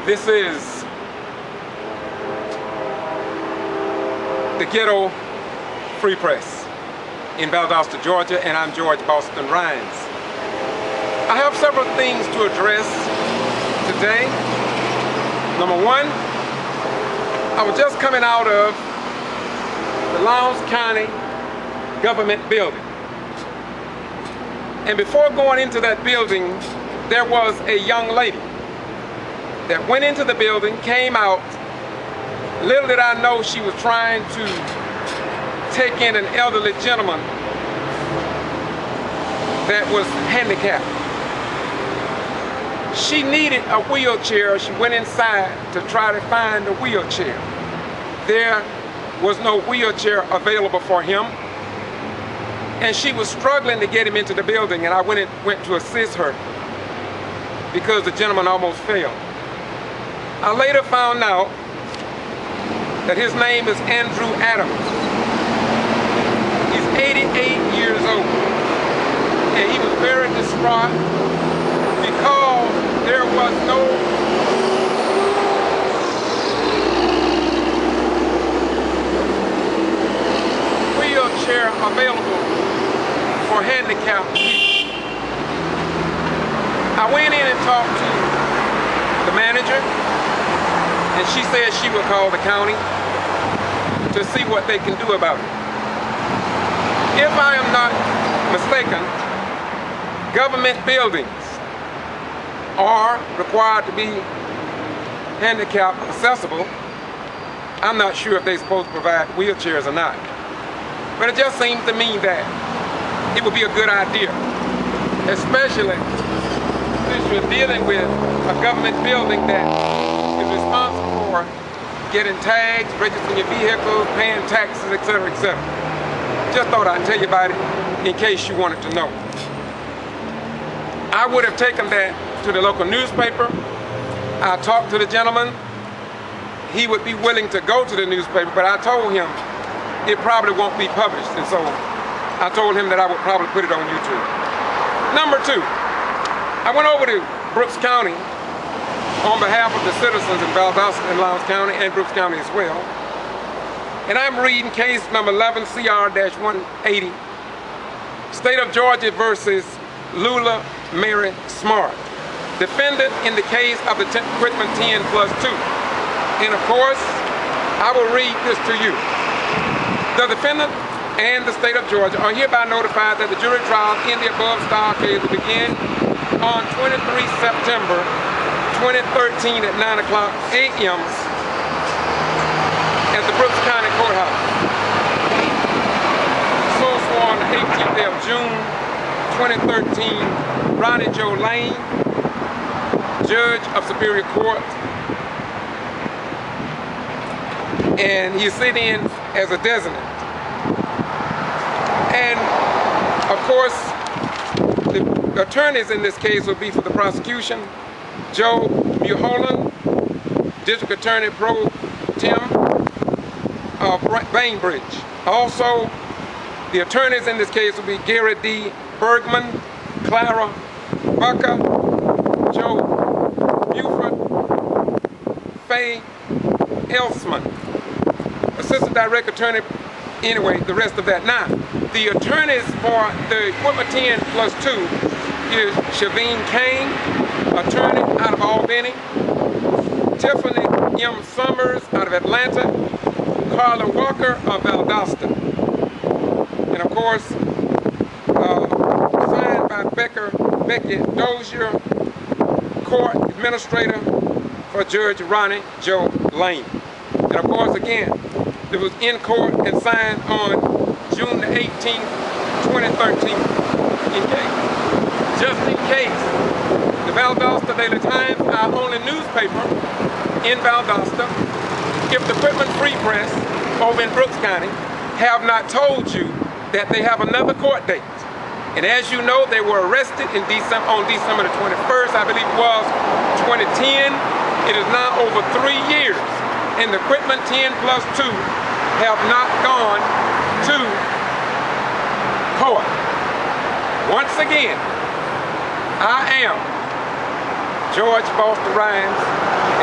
This is the Ghetto Free Press in Valdosta, Georgia, and I'm George Boston Rhines. I have several things to address today. Number one, I was just coming out of the Lowndes County government building. And before going into that building, there was a young lady that went into the building, came out. Little did I know she was trying to take in an elderly gentleman that was handicapped. She needed a wheelchair. She went inside to try to find a wheelchair. There was no wheelchair available for him, and she was struggling to get him into the building, and I went to assist her because the gentleman almost fell. I later found out that his name is Andrew Adams. He's 88 years old, and he was very distraught because there was no wheelchair available for handicapped people. I went in and talked to the manager, and she said she would call the county to see what they can do about it. If I am not mistaken, government buildings are required to be handicap accessible. I'm not sure if they're supposed to provide wheelchairs or not. But it just seems to me that it would be a good idea, especially since you're dealing with a government building that is responsible for getting tags, registering your vehicles, paying taxes, etc., etc. Just thought I'd tell you about it in case you wanted to know. I would have taken that to the local newspaper. I talked to the gentleman. He would be willing to go to the newspaper, but I told him it probably won't be published, and so I told him that I would probably put it on YouTube. Number two, I went over to Brooks County on behalf of the citizens in Valdosta and Lowndes County and Brooks County as well. And I'm reading case number 11 CR-180, State of Georgia versus Lula Mary Smart, defendant in the case of the equipment 10+2. And of course, I will read this to you. The defendant and the state of Georgia are hereby notified that the jury trial in the above style case will begin on 23 September 2013 at 9 o'clock a.m. at the Brooks County Courthouse. So sworn the 18th day of June 2013, Ronnie Joe Lane, Judge of Superior Court, and he's sitting in as a designate. And of course, the attorneys in this case will be for the prosecution, Joe Mulholland, District Attorney Pro Tem of Bainbridge. Also, the attorneys in this case will be Gary D. Bergman, Clara Bucker, Joe Buford, Faye Elsman, Assistant Direct Attorney, anyway, the rest of that. Now, the attorneys for the equipment 10+2 is Shaveen Kane, attorney out of Albany, Tiffany M. Summers out of Atlanta, Carla Walker of Valdosta, and of course, signed by Becky Dozier, Court Administrator for Judge Ronnie Joe Lane. And of course, again, it was in court and signed on June the 18th, 2013. Just in case, the Valdosta Daily Times, our only newspaper in Valdosta, if the Equipment Free Press over in Brooks County have not told you that they have another court date. And as you know, they were arrested on December the 21st, I believe it was, 2010. It is now over 3 years, and the Equipment 10+2 have not gone to court. Once again, I am George Boston Rhymes,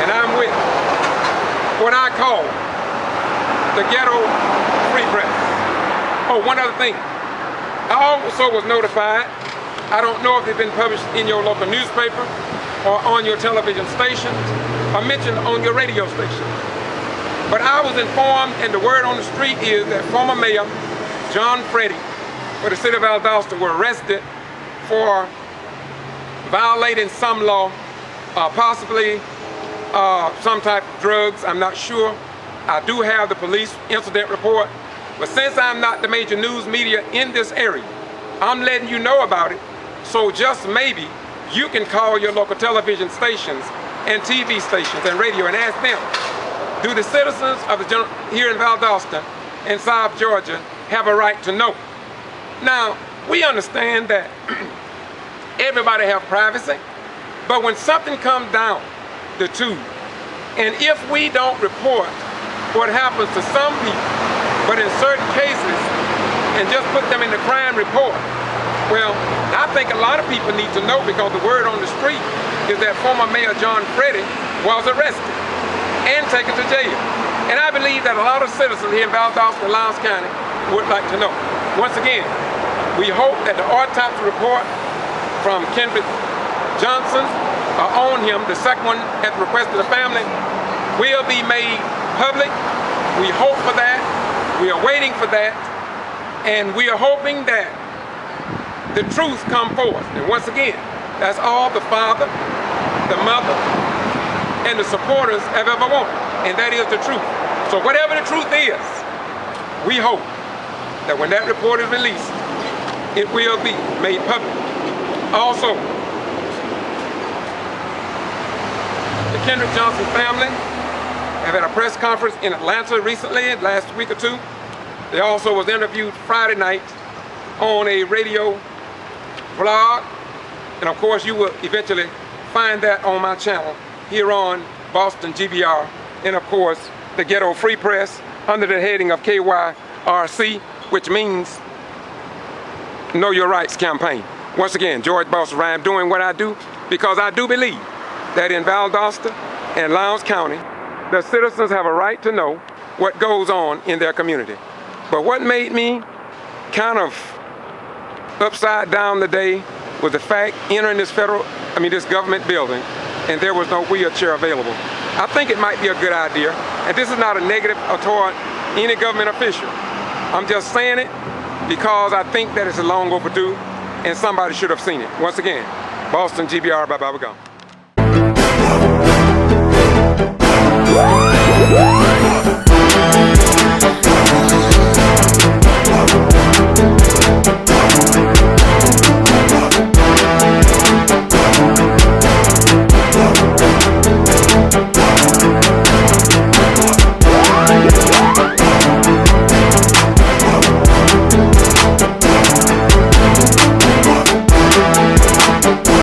and I'm with what I call the Ghetto Free Press. Oh, one other thing. I also was notified, I don't know if they've been published in your local newspaper or on your television stations or mentioned on your radio station. But I was informed, and the word on the street is that former Mayor John Freddy for the city of Valdosta were arrested for violating some law, possibly some type of drugs, I'm not sure. I do have the police incident report, but since I'm not the major news media in this area, I'm letting you know about it, so just maybe you can call your local television stations and TV stations and radio and ask them, do the citizens of here in Valdosta and South Georgia have a right to know? Now, we understand that everybody have privacy, but when something comes down the tube, and if we don't report what happens to some people, but in certain cases, and just put them in the crime report, well, I think a lot of people need to know, because the word on the street is that former Mayor John Freddy was arrested and taken to jail. And I believe that a lot of citizens here in Valdosta and Lowndes County would like to know. Once again, we hope that the autopsy report from Kendrick Johnson on him, the second one at the request of the family, will be made public. We hope for that. We are waiting for that. And we are hoping that the truth come forth. And once again, that's all the father, the mother, and the supporters have ever wanted. And that is the truth. So whatever the truth is, we hope that when that report is released, it will be made public. Also, the Kendrick Johnson family have had a press conference in Atlanta recently, last week or two. They also was interviewed Friday night on a radio blog. And of course, you will eventually find that on my channel here on Boston G.B.R. and of course, the Ghetto Free Press under the heading of KYRC, which means Know Your Rights Campaign. Once again, George Boston Rhymes doing what I do because I do believe that in Valdosta and Lowndes County, the citizens have a right to know what goes on in their community. But what made me kind of upside down today was the fact entering this this government building, and there was no wheelchair available. I think it might be a good idea, and this is not a negative toward any government official. I'm just saying it because I think that it's long overdue, and somebody should have seen it. Once again, Boston G.B.R. Bye-bye, we're gone.